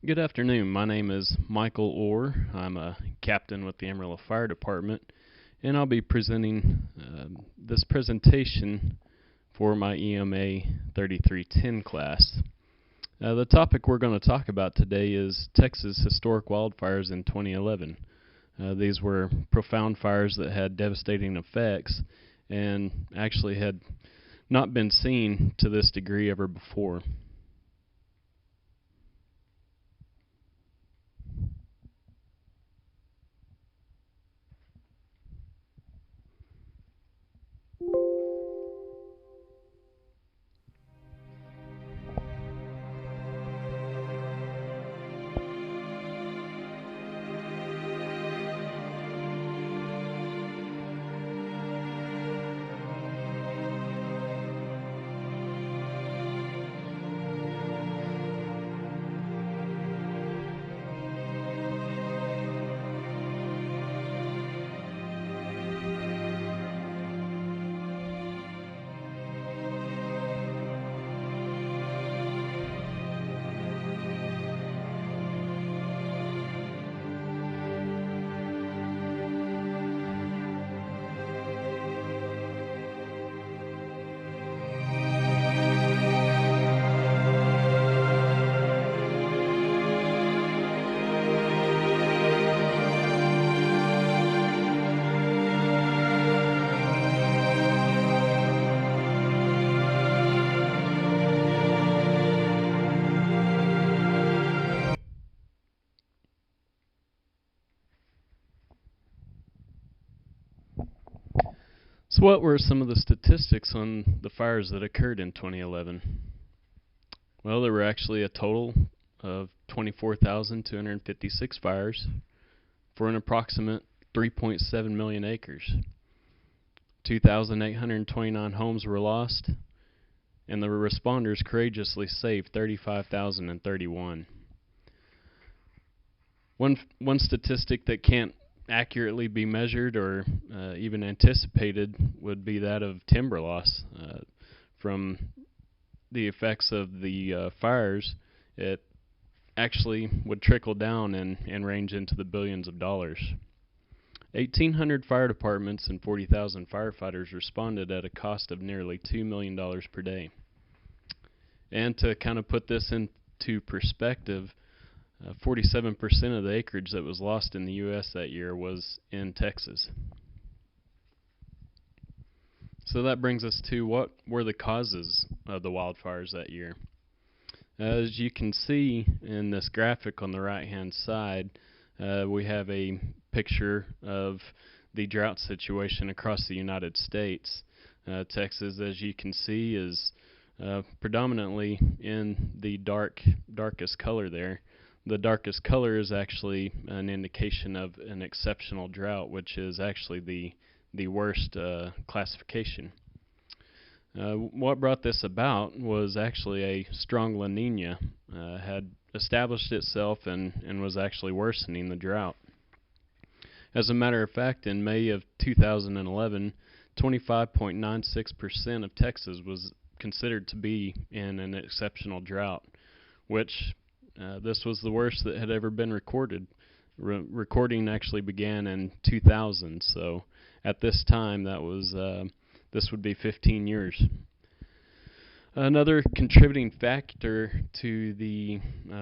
Good afternoon. My name is Michael Orr. I'm a captain with the Amarillo Fire Department, and I'll be presenting this presentation for my EMA 3310 class. The topic we're going to talk about today is Texas historic wildfires in 2011. These were profound fires that had devastating effects and actually had not been seen to this degree ever before. So what were some of the statistics on the fires that occurred in 2011? Well, there were actually a total of 24,256 fires for an approximate 3.7 million acres. 2,829 homes were lost, and the responders courageously saved 35,031. One statistic that can't accurately be measured or even anticipated would be that of timber loss from the effects of the fires. It actually would trickle down and range into the billions of dollars. 1,800 fire departments and 40,000 firefighters responded at a cost of nearly $2 million per day. And to kind of put this into perspective, 47% of the acreage that was lost in the U.S. that year was in Texas. So that brings us to what were the causes of the wildfires that year. As you can see in this graphic on the right-hand side, we have a picture of the drought situation across the United States. Texas, as you can see, is predominantly in the darkest color there. The darkest color is actually an indication of an exceptional drought, which is actually the worst classification. What brought this about was actually a strong La Nina had established itself and was actually worsening the drought. As a matter of fact, in May of 2011, 25.96% of Texas was considered to be in an exceptional drought, which this was the worst that had ever been recorded. Recording actually began in 2000, so at this time this would be 15 years. Another contributing factor to the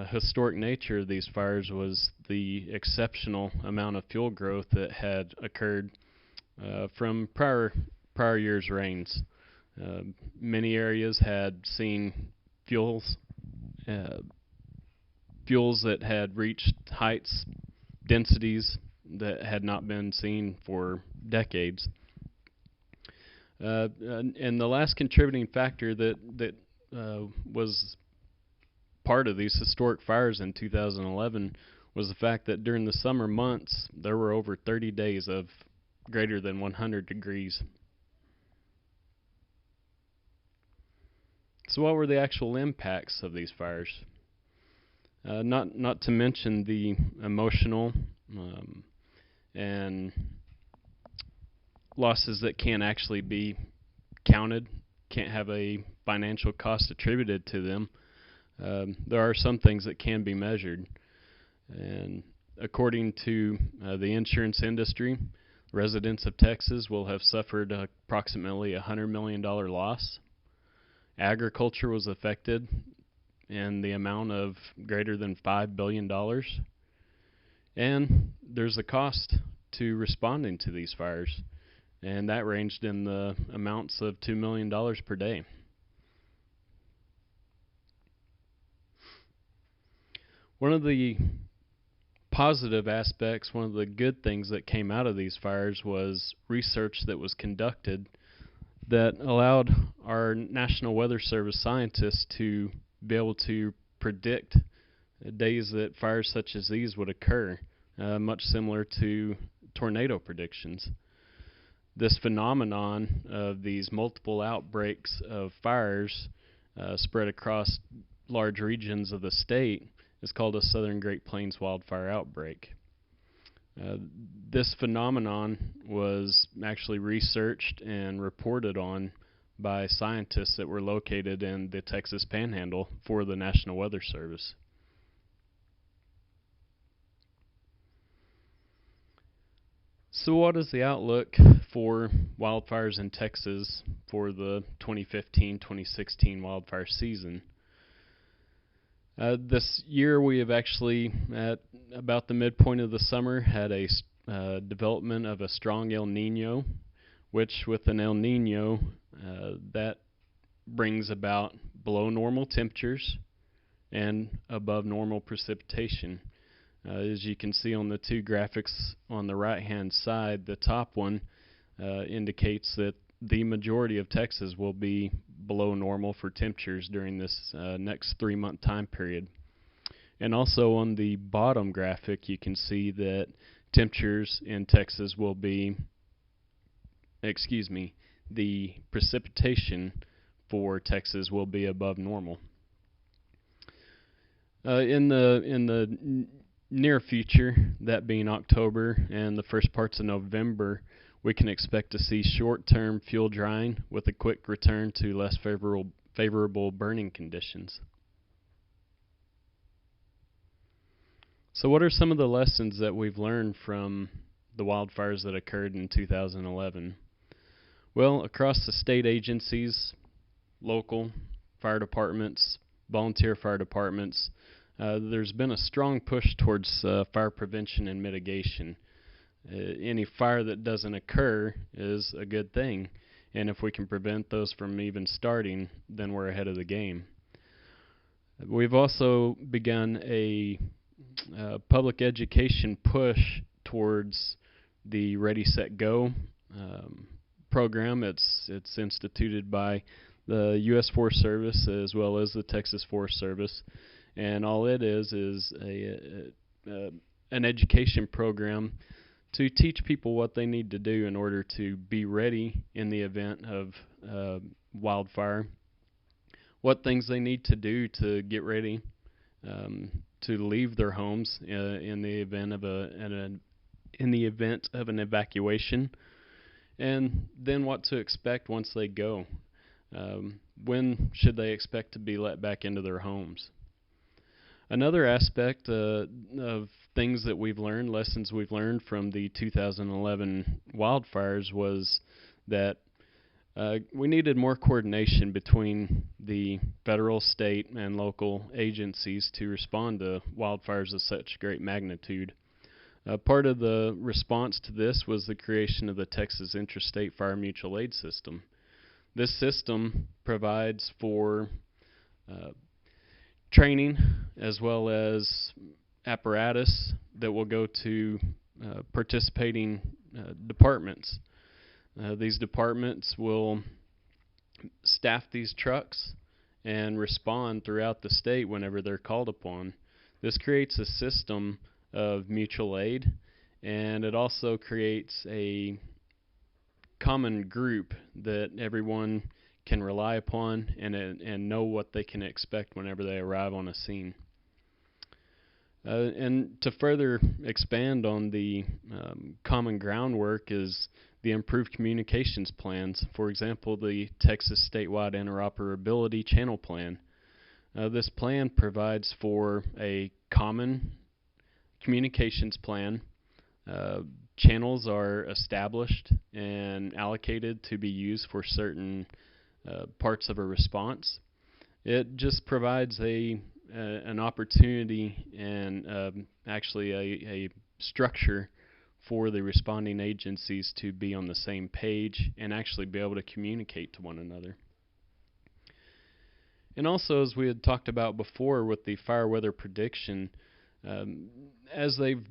historic nature of these fires was the exceptional amount of fuel growth that had occurred from prior year's rains. Many areas had seen fuels that had reached heights, densities that had not been seen for decades. And the last contributing factor that was part of these historic fires in 2011 was the fact that during the summer months there were over 30 days of greater than 100 degrees. So what were the actual impacts of these fires? Not to mention the emotional and losses that can't actually be counted, can't have a financial cost attributed to them. there are some things that can be measured. And according to the insurance industry, residents of Texas will have suffered approximately $100 million loss. Agriculture was affected in the amount of greater than $5 billion. And there's a cost to responding to these fires, and that ranged in the amounts of $2 million per day. One of the positive aspects, one of the good things that came out of these fires was research that was conducted that allowed our National Weather Service scientists to be able to predict days that fires such as these would occur, much similar to tornado predictions. This phenomenon of these multiple outbreaks of fires spread across large regions of the state is called a Southern Great Plains wildfire outbreak. This phenomenon was actually researched and reported on by scientists that were located in the Texas Panhandle for the National Weather Service. So what is the outlook for wildfires in Texas for the 2015-2016 wildfire season? This year we have actually, at about the midpoint of the summer, had a development of a strong El Nino, which with an El Nino, that brings about below normal temperatures and above normal precipitation. As you can see on the two graphics on the right-hand side, the top one indicates that the majority of Texas will be below normal for temperatures during this next 3-month time period. And also on the bottom graphic, you can see that temperatures in Texas will be, the precipitation for Texas will be above normal. In the near future, that being October and the first parts of November, we can expect to see short-term fuel drying with a quick return to less favorable burning conditions. So what are some of the lessons that we've learned from the wildfires that occurred in 2011? Well, across the state agencies, local fire departments, volunteer fire departments, there's been a strong push towards fire prevention and mitigation. Any fire that doesn't occur is a good thing, and if we can prevent those from even starting, then we're ahead of the game. We've also begun a public education push towards the Ready, Set, Go program. It's instituted by the U.S. Forest Service as well as the Texas Forest Service, and all it is an education program to teach people what they need to do in order to be ready in the event of wildfire, what things they need to do to get ready to leave their homes in the event of an evacuation, and then what to expect once they go. When should they expect to be let back into their homes? Another aspect of things that we've learned, lessons we've learned from the 2011 wildfires, was that we needed more coordination between the federal, state, and local agencies to respond to wildfires of such great magnitude. Part of the response to this was the creation of the Texas Interstate Fire Mutual Aid System. This system provides for training as well as apparatus that will go to participating departments. These departments will staff these trucks and respond throughout the state whenever they're called upon. This creates a system of mutual aid, and it also creates a common group that everyone can rely upon and know what they can expect whenever they arrive on a scene. And to further expand on the common groundwork is the improved communications plans. For example, the Texas Statewide Interoperability Channel Plan. This plan provides for a common communications plan. Channels are established and allocated to be used for certain parts of a response. It just provides an opportunity and actually a structure for the responding agencies to be on the same page and actually be able to communicate to one another. And also, as we had talked about before with the fire weather prediction, as they've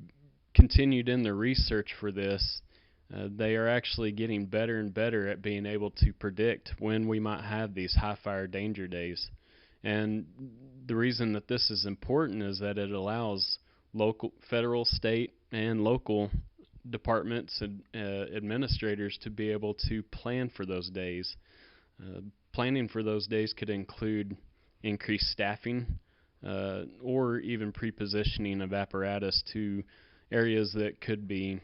continued in the research for this, they are actually getting better and better at being able to predict when we might have these high fire danger days. And the reason that this is important is that it allows local, federal, state, and local departments and administrators to be able to plan for those days. Planning for those days could include increased staffing or even pre-positioning of apparatus to areas that could be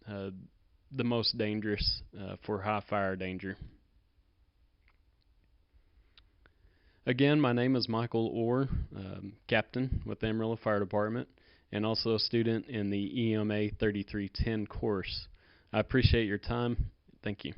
the most dangerous for high fire danger. Again, my name is Michael Orr, captain with the Amarillo Fire Department, and also a student in the EMA 3310 course. I appreciate your time. Thank you.